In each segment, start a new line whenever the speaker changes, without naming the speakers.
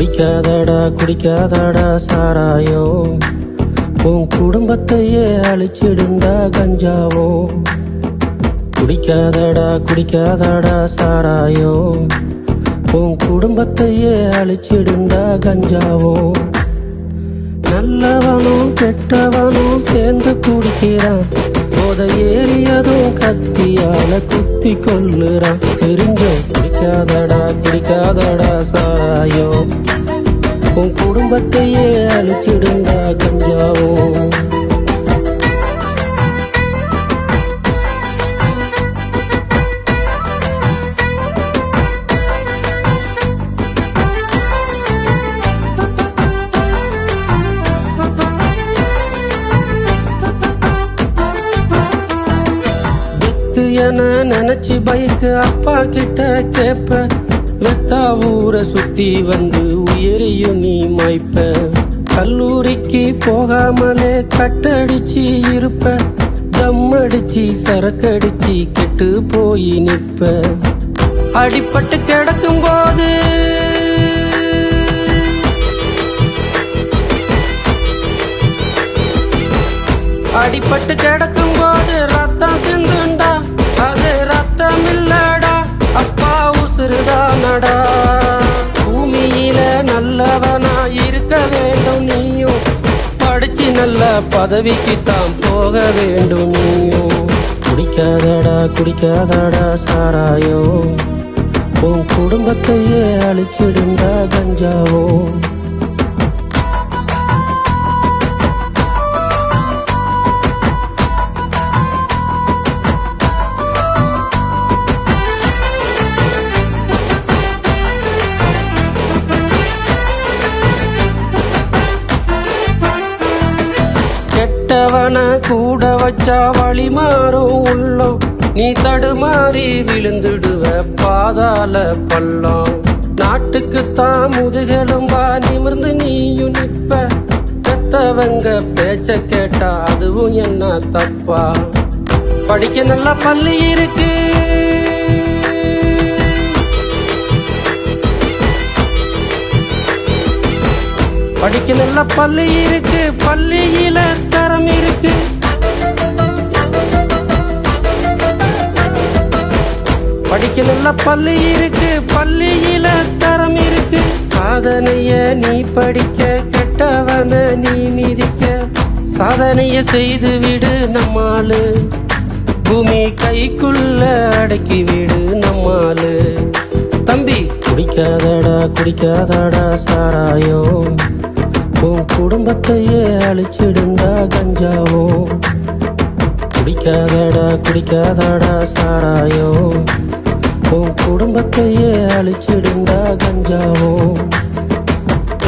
குடிக்காதடா குடிக்காதடா சாராயம், உன் குடும்பத்தையே அழிச்சிடுண்டா கஞ்சாவும். குடிக்காதடா குடிக்காதடா சாராயம், உன் குடும்பத்தையே அழிச்சிடுண்டா கஞ்சாவும். நல்லவனும் கெட்டவனும் சேர்ந்து குடிக்கிறான், போத ஏறியதும் கத்தியால குத்தி கொள்ளுறான். தெரிஞ்சோம் குடிக்காதடா குடிக்காதடா சாராயம், உன் குடும்பத்தையே அழிச்சிடுண்டா கஞ்சாவும். என நினைச்சு பைக்கு அப்பா கிட்ட கேப்ப, வெத்தா ஊரை சுத்தி வந்து உயரியும் நீ மாய்ப்ப. கல்லூரிக்கு போகாமலே கட்டடிச்சு இருப்ப, தம் அடிச்சு சரக்கடிச்சு கெட்டு போய் நிப்ப. அடிப்பட்டு கிடக்கும் போது அடிப்பட்டு கிடக்கும் போது ரத்தம் சிந்துண்டா, அது ரத்தம் இல்லடா அப்பா உசுறுதானடா. பூமியில நல்லவனா இருக்க வேண்டும் நீயும், படிச்சு நல்ல பதவிக்குத்தான் போக வேண்டும் நீயும். குடிக்காதடா குடிக்காதடா சாராயம், உன் குடும்பத்தையே அழிச்சிடுண்டா கஞ்சாவும். கெட்டவன கூட வச்சா வழி மாறும் உள்ளம், நீ தடுமாறி விழுந்துடுவ பாதாள பள்ளம். நாட்டுக்குத்தான் முதுகெலும்பா நிமிர்ந்து நீயும் நிப்ப, பெத்தவங்க பேச்ச கேட்டா அதுவும் என்ன தப்பா? படிக்க நல்ல பள்ளி இருக்கு, படிக்க நல்ல பள்ளி இருக்கு, பள்ளியில தரம் இருக்கு. படிக்க நல்ல பள்ளி இருக்கு, பள்ளியில தரம் இருக்கு. சாதனைய நீ படிக்க, கெட்டவன நீ மிதிக்க. சாதனைய செய்து விடு நம்மாளு, பூமி கைக்குள்ள அடக்கி விடு நம்மாளு. தம்பி குடிக்காதடா குடிக்காதடா சாராயம், உன் குடும்பத்தையே அழிச்சிடுண்டா கஞ்சாவும். குடிக்காதடா குடிக்காதடா சாராயம், உன் குடும்பத்தையே அழிச்சிடுண்டா கஞ்சாவும்.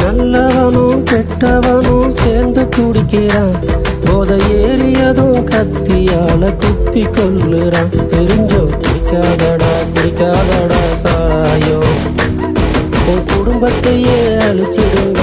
நல்லவனும் கெட்டவனும் சேர்ந்து குடிக்கிறான், போத ஏறியதும் கத்தியால குத்தி கொள்ளுறான். தெரிஞ்சோம் குடிக்காதடா குடிக்காதடா சாராயம், உன் குடும்பத்தையே அழிச்சிடுங்க